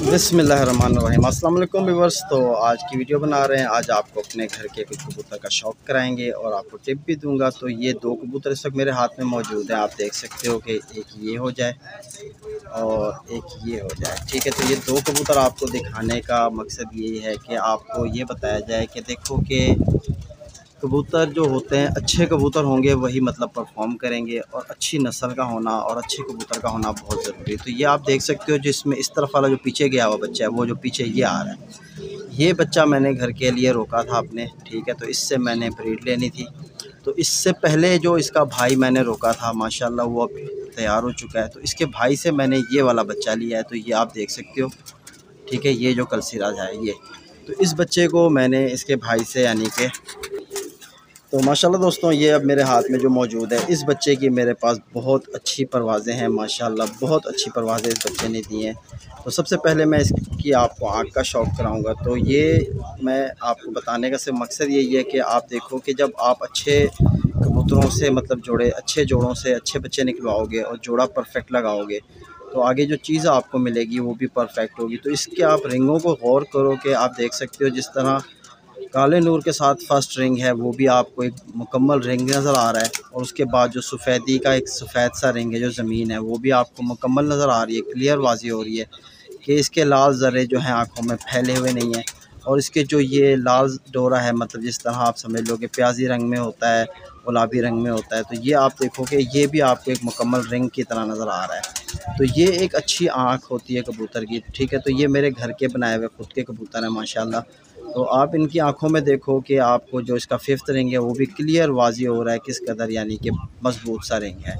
बिस्मिल्लाहिर्रहमानिर्रहीम। अस्सलाम वालेकुम व्यूअर्स। तो आज की वीडियो बना रहे हैं। आज आपको अपने घर के कुछ कबूतर का शौक़ कराएंगे और आपको टिप भी दूंगा। तो ये दो कबूतर इस वक्त मेरे हाथ में मौजूद हैं। आप देख सकते हो कि एक ये हो जाए और एक ये हो जाए, ठीक है। तो ये दो कबूतर आपको दिखाने का मकसद यही है कि आपको ये बताया जाए कि देखो कि कबूतर जो होते हैं, अच्छे कबूतर होंगे वही मतलब परफॉर्म करेंगे, और अच्छी नस्ल का होना और अच्छे कबूतर का होना बहुत ज़रूरी है। तो ये आप देख सकते हो, जिसमें इस तरफ वाला जो पीछे गया हुआ बच्चा है, वो जो पीछे ये आ रहा है, ये बच्चा मैंने घर के लिए रोका था अपने, ठीक है। तो इससे मैंने ब्रीड लेनी थी। तो इससे पहले जो इसका भाई मैंने रोका था, माशाल्लाह वो अब तैयार हो चुका है। तो इसके भाई से मैंने ये वाला बच्चा लिया है। तो ये आप देख सकते हो, ठीक है। ये जो कलसीराज है ये, तो इस बच्चे को मैंने इसके भाई से यानी कि, तो माशाल्लाह दोस्तों, ये अब मेरे हाथ में जो मौजूद है, इस बच्चे की मेरे पास बहुत अच्छी परवाज़ें हैं माशाल्लाह, बहुत अच्छी परवाज़ें इस बच्चे ने दी हैं। तो सबसे पहले मैं इसकी आपको आँख का शौक़ कराऊंगा। तो ये मैं आपको बताने का सिर्फ मकसद यही है कि आप देखो कि जब आप अच्छे कबूतरों से मतलब जोड़े, अच्छे जोड़ों से अच्छे बच्चे निकलवाओगे और जोड़ा परफेक्ट लगाओगे, तो आगे जो चीज़ आपको मिलेगी वो भी परफेक्ट होगी। तो इसके आप रिंगों को गौर करो कि आप देख सकते हो, जिस तरह काले नूर के साथ फर्स्ट रिंग है, वो भी आपको एक मुकम्मल रिंग नज़र आ रहा है। और उसके बाद जो सफ़ेदी का एक सफ़ेद सा रिंग है, जो ज़मीन है, वो भी आपको मुकम्मल नज़र आ रही है, क्लियर वाज़ी हो रही है कि इसके लाल ज़रे जो हैं आँखों में फैले हुए नहीं हैं। और इसके जो ये लाल डोरा है, मतलब जिस तरह आप समझ लो कि प्याजी रंग में होता है, गुलाबी रंग में होता है, तो ये आप देखो कि ये भी आपको एक मुकम्मल रिंग की तरह नज़र आ रहा है। तो ये एक अच्छी आँख होती है कबूतर की, ठीक है। तो ये मेरे घर के बनाए हुए खुद के कबूतर हैं माशाल्लाह। तो आप इनकी आँखों में देखो कि आपको जो इसका फिफ्थ रिंग है वो भी क्लियर वाज़ी हो रहा है किस कदर यानी कि मजबूत सा रिंग है,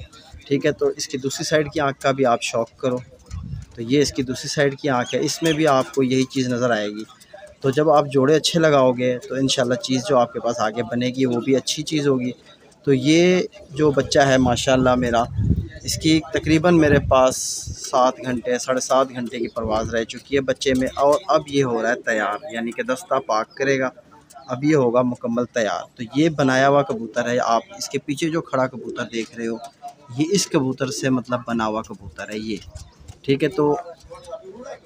ठीक है। तो इसकी दूसरी साइड की आँख का भी आप शौक़ करो। तो ये इसकी दूसरी साइड की आँख है, इसमें भी आपको यही चीज़ नज़र आएगी। तो जब आप जोड़े अच्छे लगाओगे तो इंशाल्लाह चीज़ जो आपके पास आगे बनेगी वो भी अच्छी चीज़ होगी। तो ये जो बच्चा है माशाल्लाह मेरा, इसकी तकरीबन मेरे पास 7 घंटे, साढ़े 7 घंटे की परवाज़ रह चुकी है बच्चे में, और अब ये हो रहा है तैयार, यानी कि दस्ता पाक करेगा, अब ये होगा मुकम्मल तैयार। तो ये बनाया हुआ कबूतर है। आप इसके पीछे जो खड़ा कबूतर देख रहे हो, ये इस कबूतर से मतलब बना हुआ कबूतर है ये, ठीक है। तो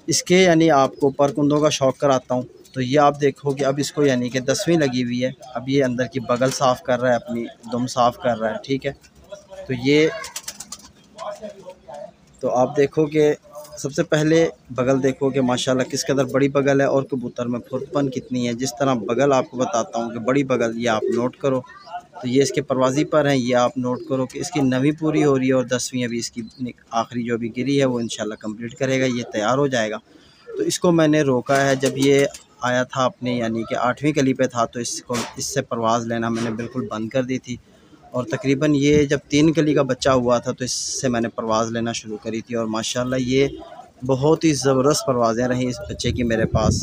इसके यानी आपको परकुंदों का शौक़ कराता हूँ। तो ये आप देखो कि अब इसको यानी कि 10वीं लगी हुई है। अब ये अंदर की बगल साफ़ कर रहा है, अपनी दुम साफ़ कर रहा है, ठीक है। तो ये, तो आप देखो कि सबसे पहले बगल देखो कि माशाल्लाह किस कदर बड़ी बगल है और कबूतर में फुर्तपन कितनी है। जिस तरह बगल आपको बताता हूँ कि बड़ी बगल, ये आप नोट करो। तो ये इसके परवाज़ी पर हैं, ये आप नोट करो कि इसकी 9वीं पूरी हो रही है और 10वीं अभी इसकी आखिरी जो अभी गिरी है वो इंशाल्लाह कंप्लीट करेगा, ये तैयार हो जाएगा। तो इसको मैंने रोका है, जब ये आया था अपने यानी कि 8वीं कली पे था, तो इससे परवाज़ लेना मैंने बिल्कुल बंद कर दी थी। और तकरीबन ये जब 3 कली का बच्चा हुआ था तो इससे मैंने परवाज़ लेना शुरू करी थी, और माशाल्लाह ये बहुत ही ज़बरदस्त परवाज़ें रहीं इस बच्चे की मेरे पास।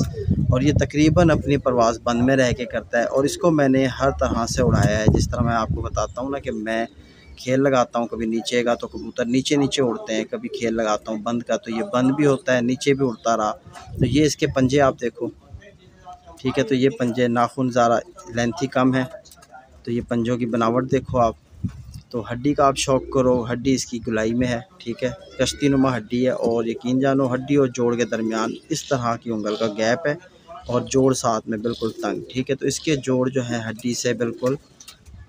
और ये तकरीबन अपनी परवाज़ बंद में रह के करता है, और इसको मैंने हर तरह से उड़ाया है। जिस तरह मैं आपको बताता हूँ ना कि मैं खेल लगाता हूँ, कभी नीचे का तो कबूतर नीचे नीचे उड़ते हैं, कभी खेल लगाता हूँ बंद का तो ये बंद भी होता है, नीचे भी उड़ता रहा। तो ये इसके पंजे आप देखो, ठीक है। तो ये पंजे, नाखून ज़रा लेंथी कम है, तो ये पंजों की बनावट देखो आप। तो हड्डी का आप शौक़ करो, हड्डी इसकी गुलाई में है, ठीक है। कश्ती नुमा हड्डी है, और यकीन जानो हड्डी और जोड़ के दरमियान इस तरह की उंगल का गैप है, और जोड़ साथ में बिल्कुल तंग, ठीक है। तो इसके जोड़ जो है हड्डी से बिल्कुल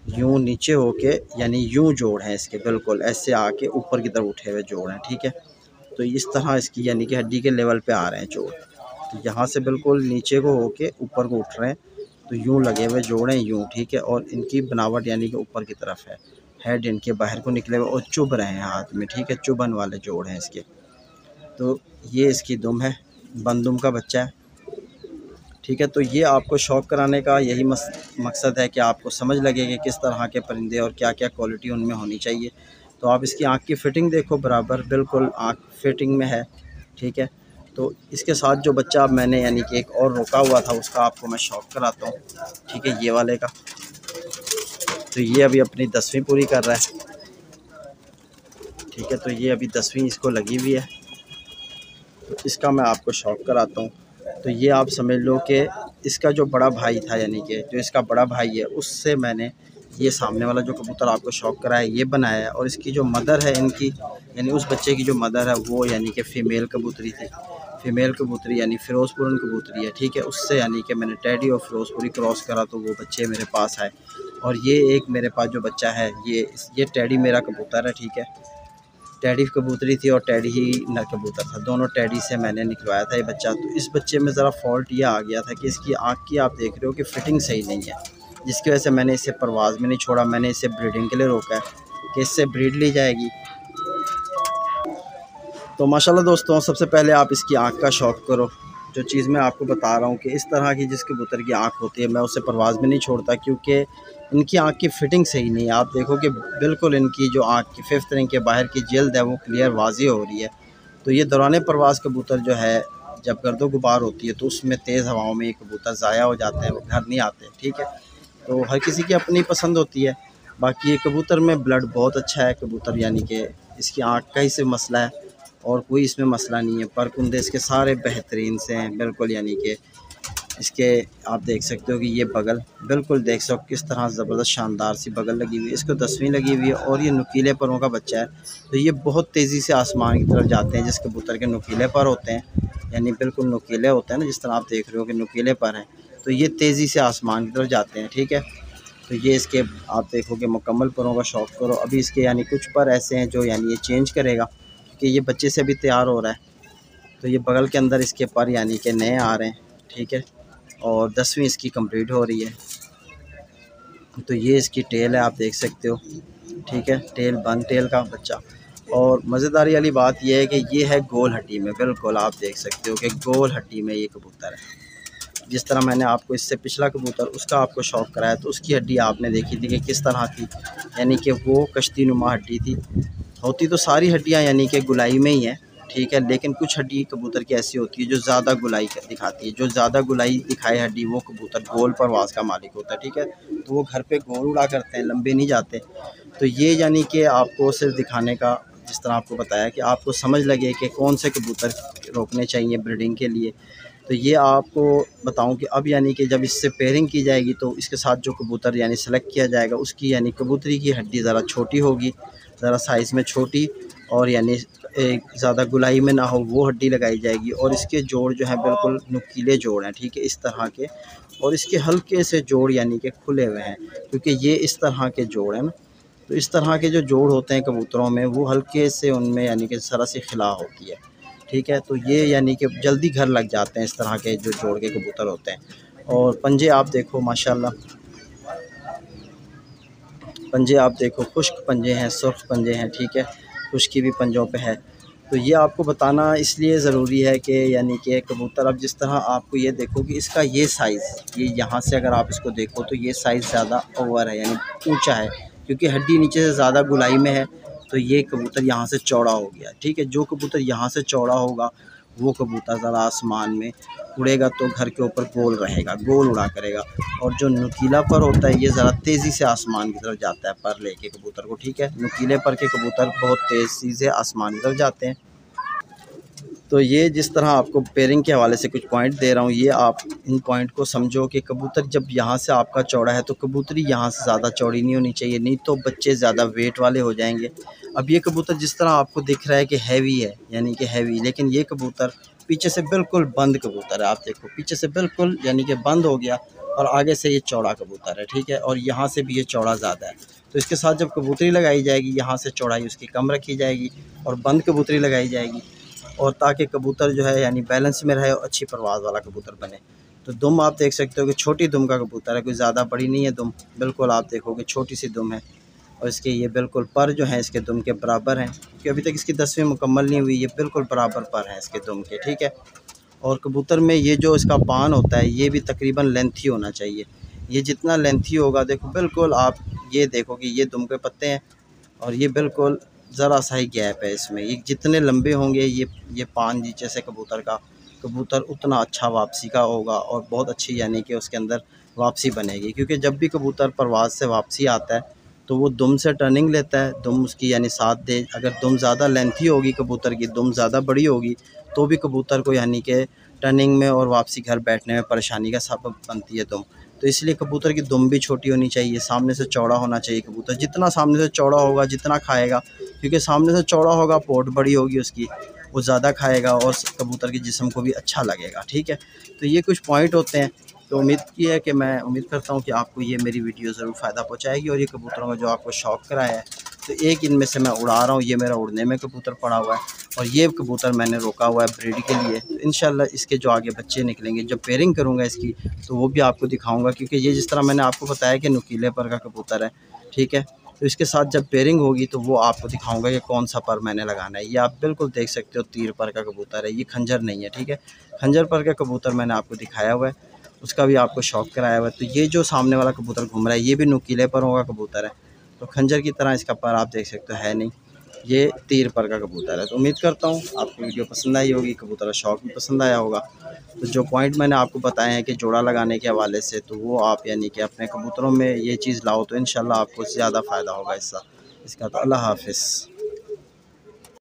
यूँ नीचे होके, यानी यूँ जोड़ है इसके, बिल्कुल ऐसे आके ऊपर की तरफ उठे हुए जोड़ हैं, ठीक है। तो इस तरह इसकी यानी कि हड्डी के लेवल पे आ रहे हैं जोड़। तो यहाँ से बिल्कुल नीचे को होके ऊपर को उठ रहे हैं, तो यूँ लगे हुए जोड़ हैं यूँ, ठीक है। और इनकी बनावट यानी कि ऊपर की तरफ है, हेड इनके बाहर को निकले हुए और चुभ रहे हैं हाथ में, ठीक है। चुभन वाले जोड़ हैं इसके। तो ये इसकी दुम है, बंदुम का बच्चा है, ठीक है। तो ये आपको शौक़ कराने का यही मकसद है कि आपको समझ लगे कि किस तरह के परिंदे और क्या क्या क्वालिटी उनमें होनी चाहिए। तो आप इसकी आँख की फ़िटिंग देखो, बराबर बिल्कुल आँख फिटिंग में है, ठीक है। तो इसके साथ जो बच्चा मैंने यानी कि एक और रोका हुआ था, उसका आपको मैं शौक़ कराता हूँ, ठीक है, ये वाले का। तो ये अभी अपनी 10वीं पूरी कर रहा है, ठीक है। तो ये अभी 10वीं इसको लगी हुई है, तो इसका मैं आपको शौक़ कराता हूँ। तो ये आप समझ लो कि इसका जो बड़ा भाई था, यानी कि जो इसका बड़ा भाई है, उससे मैंने ये सामने वाला जो कबूतर आपको शौक करा है ये बनाया है। और इसकी जो मदर है इनकी, यानी उस बच्चे की जो मदर है वो यानी कि फ़ीमेल कबूतरी थी, फ़ीमेल कबूतरी यानी फ़िरोज़पुरन कबूतरी है, ठीक है। उससे यानी कि मैंने टेडी और फ़िरोज़पुरी क्रॉस करा तो वो बच्चे मेरे पास आए। और ये एक मेरे पास जो बच्चा है ये टेडी मेरा कबूतर है, ठीक है। टेडी कबूतरी थी और टेडी ही नर कबूतर था, दोनों टेडी से मैंने निकलवाया था ये बच्चा। तो इस बच्चे में ज़रा फॉल्ट ये आ गया था कि इसकी आँख की आप देख रहे हो कि फ़िटिंग सही नहीं है, जिसकी वजह से मैंने इसे परवाज़ में नहीं छोड़ा, मैंने इसे ब्रीडिंग के लिए रोका है कि इससे ब्रीड ली जाएगी। तो माशाल्लाह दोस्तों, सबसे पहले आप इसकी आँख का शौक़ करो। जो चीज़ मैं आपको बता रहा हूँ कि इस तरह की जिस कबूतर की आँख होती है मैं उसे परवाज़ में नहीं छोड़ता, क्योंकि इनकी आँख की फ़िटिंग सही नहीं है। आप देखो कि बिल्कुल इनकी जो आँख की 5th रिंग के बाहर की जिल्द है वो क्लियर वाज़ी हो रही है। तो ये दौरान परवाज़ कबूतर जो है, जब गर्दो गुबार होती है तो उसमें तेज़ हवाओं में ये कबूतर ज़ाया हो जाते हैं, वो घर नहीं आते, ठीक है। तो हर किसी की अपनी पसंद होती है। बाकी ये कबूतर में ब्लड बहुत अच्छा है कबूतर, यानी कि इसकी आँख का ही सिर्फ मसला है और कोई इसमें मसला नहीं है। पर कुंदे इसके सारे बेहतरीन से हैं बिल्कुल, यानी कि इसके आप देख सकते हो कि ये बगल बिल्कुल देख सकते हो किस तरह ज़बरदस्त शानदार सी बगल लगी हुई है, इसको 10वीं लगी हुई है। और ये नुकीले परों का बच्चा है, तो ये बहुत तेज़ी से आसमान की तरफ जाते हैं। जिस कबूतर के नुकीले पर होते हैं, यानी बिल्कुल नुकीले होते हैं ना, जिस तरह आप देख रहे हो कि नुकीले पर हैं, तो ये तेज़ी से आसमान की तरफ जाते हैं, ठीक है। तो ये इसके आप देखोगे मुकम्मल परों का शौक़ करो। अभी इसके यानी कुछ पर ऐसे हैं जो यानी ये चेंज करेगा, क्योंकि ये बच्चे से भी तैयार हो रहा है। तो ये बगल के अंदर इसके पर यानी कि नए आ रहे हैं, ठीक है। और 10वीं इसकी कंप्लीट हो रही है। तो ये इसकी टेल है, आप देख सकते हो, ठीक है। टेल बन टेल का बच्चा। और मज़ेदारी वाली बात यह है कि ये है गोल हड्डी में, बिल्कुल आप देख सकते हो कि गोल हड्डी में ये कबूतर है। जिस तरह मैंने आपको इससे पिछला कबूतर उसका आपको शौक़ कराया तो उसकी हड्डी आपने देखी थी कि किस तरह थी, यानी कि वो कश्ती नुमा हड्डी थी। होती तो सारी हड्डियाँ यानी कि गुलाई में ही है, ठीक है। लेकिन कुछ हड्डी कबूतर की ऐसी होती है जो ज़्यादा गुलाई दिखाती है। जो ज़्यादा गुलाई दिखाए हड्डी वो कबूतर गोल परवाज़ का मालिक होता है, ठीक है। तो वो घर पे गोल उड़ा करते हैं, लंबे नहीं जाते। तो ये यानी कि आपको सिर्फ दिखाने का, जिस तरह आपको बताया कि आपको समझ लगे कि कौन से कबूतर रोकने चाहिए ब्रीडिंग के लिए। तो ये आपको बताऊं कि अब यानी कि जब इससे पेयरिंग की जाएगी तो इसके साथ जो कबूतर यानी सेलेक्ट किया जाएगा उसकी यानी कबूतरी की हड्डी ज़रा छोटी होगी, ज़रा साइज़ में छोटी, और यानी एक ज़्यादा गुलाई में ना हो वो हड्डी लगाई जाएगी। और इसके जोड़ जो है बिल्कुल नुकीले जोड़ हैं, ठीक है, इस तरह के। और इसके हल्के से जोड़ यानी कि खुले हुए हैं, क्योंकि ये इस तरह के जोड़ हैं ना। तो इस तरह के जो जोड़ होते हैं कबूतरों में वो हल्के से उनमें यानी कि ज़रा सी खिला होती है, ठीक है। तो ये यानी कि जल्दी घर लग जाते हैं इस तरह के जो जोड़ के कबूतर होते हैं। और पंजे आप देखो माशाल्लाह, पंजे आप देखो, खुश्क पंजे हैं, सुर्ख पंजे हैं, ठीक है, खुश्की भी पंजों पे है। तो ये आपको बताना इसलिए ज़रूरी है कि यानी कि कबूतर अब जिस तरह आपको ये देखो कि इसका ये साइज़, ये यहाँ से अगर आप इसको देखो तो ये साइज़ ज़्यादा ओवर है, यानी ऊंचा है, क्योंकि हड्डी नीचे से ज़्यादा गुलाई में है। तो ये कबूतर यहाँ से चौड़ा हो गया, ठीक है। जो कबूतर यहाँ से चौड़ा होगा वो कबूतर ज़रा आसमान में उड़ेगा तो घर के ऊपर गोल रहेगा, गोल उड़ा करेगा। और जो नुकीला पर होता है ये ज़रा तेज़ी से आसमान की तरफ जाता है पर लेके कबूतर को, ठीक है। नुकीले पर के कबूतर बहुत तेज़ी से आसमान की तरफ जाते हैं। तो ये जिस तरह आपको पेयरिंग के हवाले से कुछ पॉइंट दे रहा हूँ, ये आप इन पॉइंट को समझो कि कबूतर जब यहाँ से आपका चौड़ा है तो कबूतरी यहाँ से ज़्यादा चौड़ी नहीं होनी चाहिए, नहीं तो बच्चे ज़्यादा वेट वाले हो जाएंगे। अब ये कबूतर जिस तरह आपको दिख रहा है कि हैवी है, यानी कि हैवी, लेकिन ये कबूतर पीछे से बिल्कुल बंद कबूतर है। आप देखो पीछे से बिल्कुल यानी कि बंद हो गया और आगे से ये चौड़ा कबूतर है, ठीक है। और यहाँ से भी ये चौड़ा ज़्यादा है। तो इसके साथ जब कबूतरी लगाई जाएगी यहाँ से चौड़ाई उसकी कम रखी जाएगी और बंद कबूतरी लगाई जाएगी, और ताकि कबूतर जो है यानी बैलेंस में रहे और अच्छी परवाज़ वाला कबूतर बने। तो दुम आप देख सकते हो कि छोटी दुम का कबूतर है, कोई ज़्यादा बड़ी नहीं है दुम, बिल्कुल आप देखोगे छोटी सी दुम है। और इसके ये बिल्कुल पर जो है इसके दुम के बराबर हैं, क्योंकि अभी तक इसकी 10वीं मुकम्मल नहीं हुई, ये बिल्कुल बराबर पर हैं इसके दुम के, ठीक है। और कबूतर में ये जो इसका पान होता है ये भी तकरीबन लेंथी होना चाहिए। ये जितना लेंथी होगा, देखो बिल्कुल आप ये देखो कि ये दुम के पत्ते हैं और ये बिल्कुल ज़रा सा ही गैप है इसमें। ये जितने लंबे होंगे ये पान नीचे से कबूतर का, कबूतर उतना अच्छा वापसी का होगा और बहुत अच्छी यानी कि उसके अंदर वापसी बनेगी। क्योंकि जब भी कबूतर परवाज़ से वापसी आता है तो वो दुम से टर्निंग लेता है, दुम उसकी यानी साथ दे। अगर दुम ज़्यादा लेंथी होगी, कबूतर की दुम ज़्यादा बड़ी होगी तो भी कबूतर को यानी कि टर्निंग में और वापसी घर बैठने में परेशानी का सबब बनती है दुम। तो इसलिए कबूतर की दुम भी छोटी होनी चाहिए, सामने से चौड़ा होना चाहिए कबूतर। जितना सामने से चौड़ा होगा जितना खाएगा, क्योंकि सामने से चौड़ा होगा पोट बड़ी होगी उसकी, वो ज़्यादा खाएगा और कबूतर के जिस्म को भी अच्छा लगेगा। ठीक है, तो ये कुछ पॉइंट होते हैं। तो मैं उम्मीद करता हूँ कि आपको ये मेरी वीडियो ज़रूर फ़ायदा पहुँचाएगी। और ये कबूतरों का जो आपको शौक़ कराया है, तो एक इनमें से मैं उड़ा रहा हूँ, ये मेरा उड़ने में कबूतर पड़ा हुआ है और ये कबूतर मैंने रोका हुआ है ब्रीड के लिए। तो इंशाल्लाह इसके जो आगे बच्चे निकलेंगे, जब पेयरिंग करूँगा इसकी, तो वो भी आपको दिखाऊँगा, क्योंकि ये जिस तरह मैंने आपको बताया कि नुकीले पर का कबूतर है। ठीक है, तो इसके साथ जब पेयरिंग होगी तो वो आपको दिखाऊंगा कि कौन सा पर मैंने लगाना है। ये आप बिल्कुल देख सकते हो तीर पर का कबूतर है, ये खंजर नहीं है। ठीक है, खंजर पर का कबूतर मैंने आपको दिखाया हुआ है, उसका भी आपको शौक़ कराया हुआ है। तो ये जो सामने वाला कबूतर घूम रहा है, ये भी नुकीले परों का कबूतर है। तो खंजर की तरह इसका पर आप देख सकते हो है नहीं, ये तीर पर का कबूतर है। तो उम्मीद करता हूँ आपको वीडियो पसंद आई होगी, कबूतर का शौक़ भी पसंद आया होगा। तो जो पॉइंट मैंने आपको बताए हैं कि जोड़ा लगाने के हवाले से, तो वो आप यानी कि अपने कबूतरों में ये चीज़ लाओ, तो इंशाल्लाह आपको ज़्यादा फ़ायदा होगा इसका। तो अल्लाह हाफ़िज़।